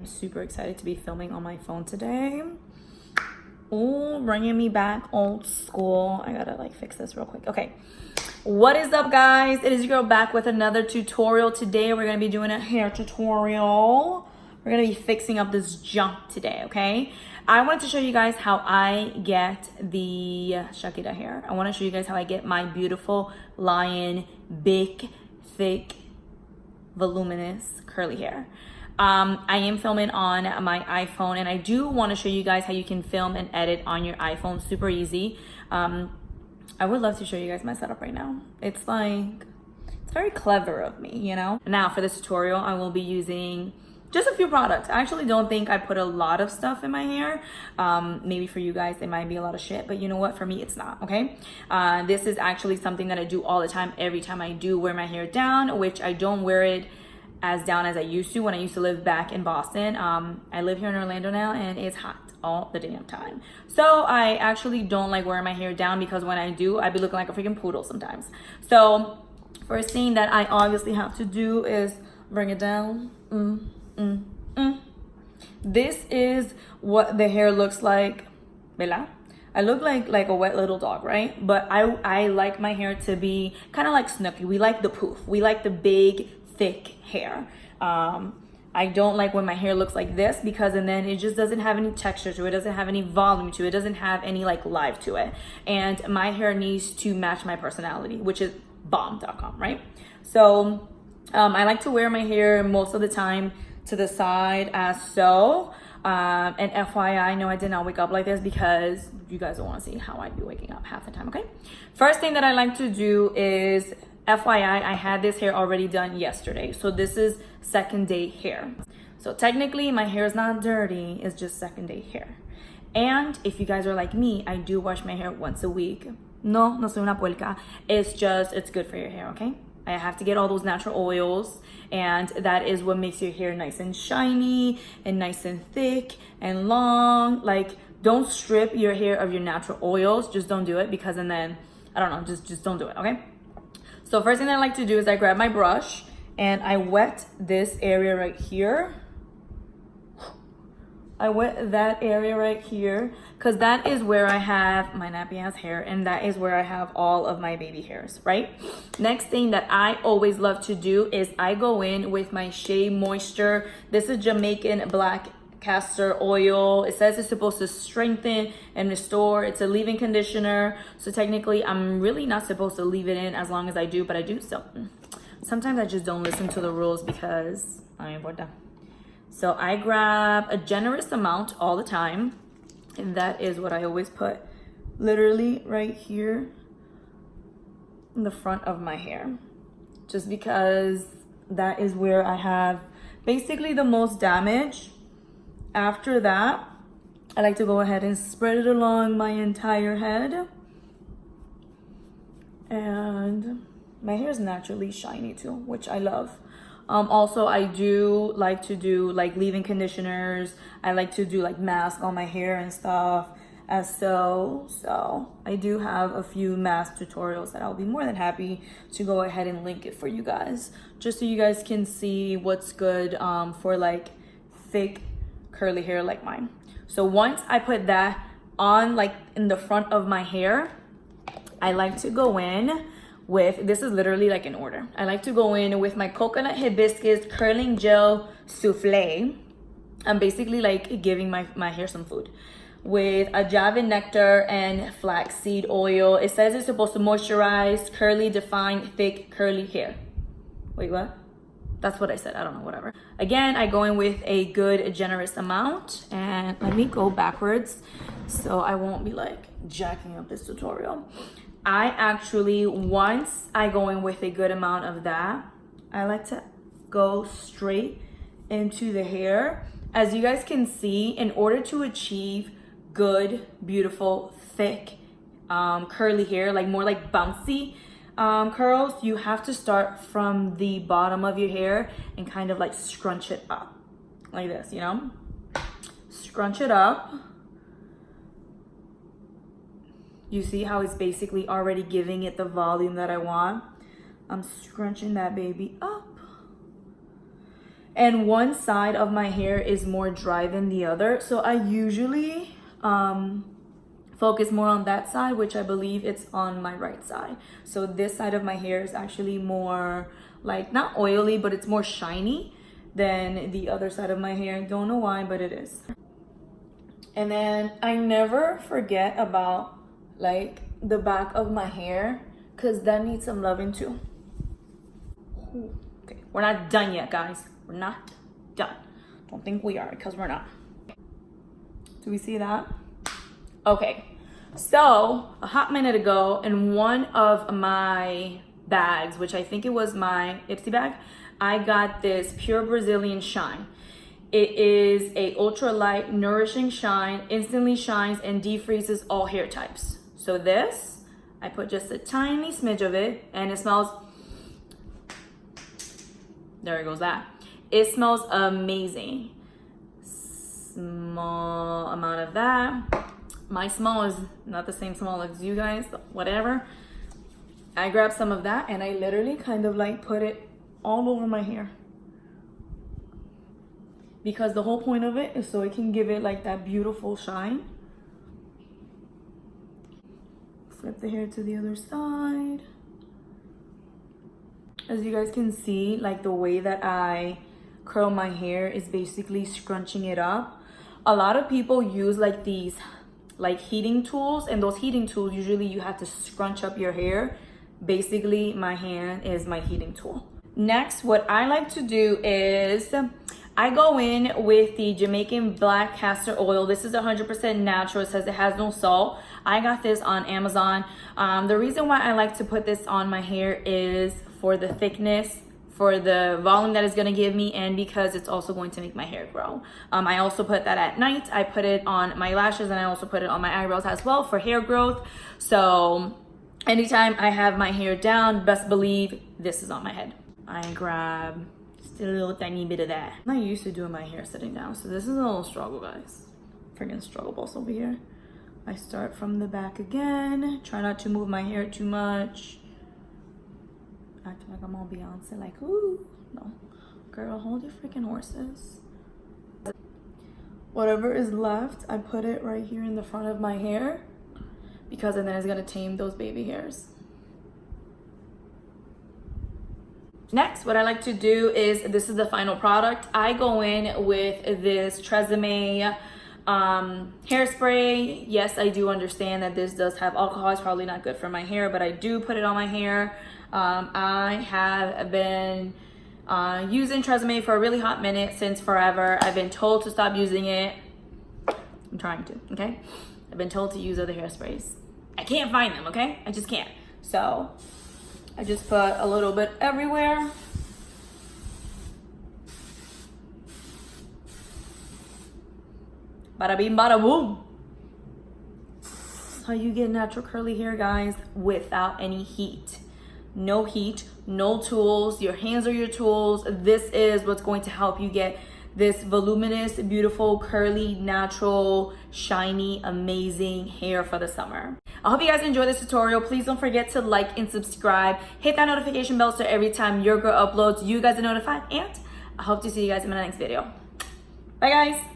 Super excited to be filming on my phone today. Oh, bringing me back old school. I gotta like fix this real quick. Okay, what is up, guys? It is your girl back with another tutorial. Today we're gonna be doing a hair tutorial. We're gonna be fixing up this junk today, okay? I wanted to show you guys how I get the Shakira hair. I want to show you guys how I get my beautiful lion, big, thick, voluminous, curly hair. I am filming on my iPhone, and I do want to show you guys how you can film and edit on your iPhone. Super easy. I would love to show you guys my setup right now. It's like, it's very clever of me, you know? Now for this tutorial, I will be using just a few products. I actually don't think I put a lot of stuff in my hair. Maybe for you guys, it might be a lot of shit, but you know what? For me, it's not, okay? This is actually something that I do all the time, every time I do wear my hair down, which I don't wear it as down as I used to when I used to live back in Boston. I live here in Orlando now, and it's hot all the damn time. So I actually don't like wearing my hair down, because when I do, I be looking like a freaking poodle sometimes. So first thing that I obviously have to do is bring it down. This is what the hair looks like, ¿verdad? I look like a wet little dog, right? But I like my hair to be kind of like Snooki. We like the poof. We like the big, thick hair. I don't like when my hair looks like this, because and then it just doesn't have any texture to it, doesn't have any volume to it, doesn't have any like life to it. And my hair needs to match my personality, which is bomb.com, right? So I like to wear my hair most of the time to the side as so. And FYI, no, I did not wake up like this, because you guys don't want to see how I'd be waking up half the time, okay? First thing that I like to do is, FYI, I had this hair already done yesterday. So this is second day hair. So technically my hair is not dirty, it's just second day hair. And if you guys are like me, I do wash my hair once a week. No soy una puerca. It's good for your hair, okay? I have to get all those natural oils, and that is what makes your hair nice and shiny and nice and thick and long. Like, don't strip your hair of your natural oils. Just don't do it, because and then, I don't know, just don't do it, okay? So first thing I like to do is I grab my brush and I wet this area right here. I wet that area right here, because that is where I have my nappy ass hair, and that is where I have all of my baby hairs, right? Next thing that I always love to do is I go in with my Shea Moisture. This is Jamaican black castor oil. It says it's supposed to strengthen and restore. It's a leave-in conditioner. So technically I'm really not supposed to leave it in as long as I do, but I do. So sometimes I just don't listen to the rules, because I ain't importa. So I grab a generous amount all the time, and that is what I always put literally right here in the front of my hair, just because that is where I have basically the most damage. After that, I like to go ahead and spread it along my entire head. And my hair is naturally shiny too, which I love. Also, I do like to do like leave-in conditioners. I like to do like mask on my hair and stuff. So I do have a few mask tutorials that I'll be more than happy to go ahead and link it for you guys, just so you guys can see what's good for like thick curly hair like mine. So once I put that on like in the front of my hair, I like to go in with, this is literally like in order. I like to go in with my coconut hibiscus curling gel souffle. I'm basically like giving my hair some food, with a Javin nectar and flaxseed oil. It says it's supposed to moisturize, curly, define, thick, curly hair. Wait, what? That's what I said. I don't know, whatever. Again, I go in with a good generous amount, and let me go backwards so I won't be like jacking up this tutorial. I actually, once I go in with a good amount of that, I like to go straight into the hair. As you guys can see, in order to achieve good, beautiful, thick, curly hair, like more like bouncy curls, you have to start from the bottom of your hair and kind of like scrunch it up like this, you know? Scrunch it up. You see how it's basically already giving it the volume that I want? I'm scrunching that baby up. and one side of my hair is more dry than the other. So I usually focus more on that side, which I believe it's on my right side. So this side of my hair is actually more like, not oily, but it's more shiny than the other side of my hair. Don't know why, but it is. And then I never forget about like the back of my hair, because that needs some loving too. Okay, we're not done yet, guys. We're not done. Don't think we are, because we're not. Do we see that? Okay, so a hot minute ago, in one of my bags, which I think it was my Ipsy bag, I got this Pure Brazilian Shine. It is a ultra light, nourishing shine, instantly shines and defreezes all hair types. So this, I put just a tiny smidge of it, and it smells, there goes that. It smells amazing. Small amount of that. My smell is not the same smell as you guys, whatever. I grabbed some of that and I literally kind of like put it all over my hair, because the whole point of it is so it can give it like that beautiful shine. Flip the hair to the other side. As you guys can see, like the way that I curl my hair is basically scrunching it up. A lot of people use like these like heating tools, and those heating tools, usually you have to scrunch up your hair. Basically, my hand is my heating tool. Next, what I like to do is I go in with the Jamaican Black Castor Oil. This is 100% natural. It says it has no salt. I got this on Amazon. The reason why I like to put this on my hair is for the thickness, for the volume that it's gonna give me, and because it's also going to make my hair grow. I also put that at night. I put it on my lashes, and I also put it on my eyebrows as well for hair growth. So anytime I have my hair down, best believe this is on my head. I grab just a little tiny bit of that. I'm not used to doing my hair sitting down, so this is a little struggle, guys. Freaking struggle boss over here. I start from the back again. Try not to move my hair too much. Acting like I'm on Beyonce, like, ooh. No. Girl, hold your freaking horses. Whatever is left, I put it right here in the front of my hair, because then it's gonna tame those baby hairs. Next, what I like to do is, this is the final product. I go in with this Tresemme hairspray. Yes, I do understand that this does have alcohol. It's probably not good for my hair, but I do put it on my hair. I have been using Tresemme for a really hot minute, since forever. I've been told to stop using it. I'm trying to, okay? I've been told to use other hairsprays. I can't find them, okay? I just can't. So I just put a little bit everywhere. Bada bing, bada boom. That's how you get natural curly hair, guys, without any heat. No heat, no tools. Your hands are your tools. This is what's going to help you get this voluminous, beautiful, curly, natural, shiny, amazing hair for the summer. I hope you guys enjoyed this tutorial. Please don't forget to like and subscribe. Hit that notification bell so every time your girl uploads, you guys are notified. And I hope to see you guys in my next video. Bye, guys.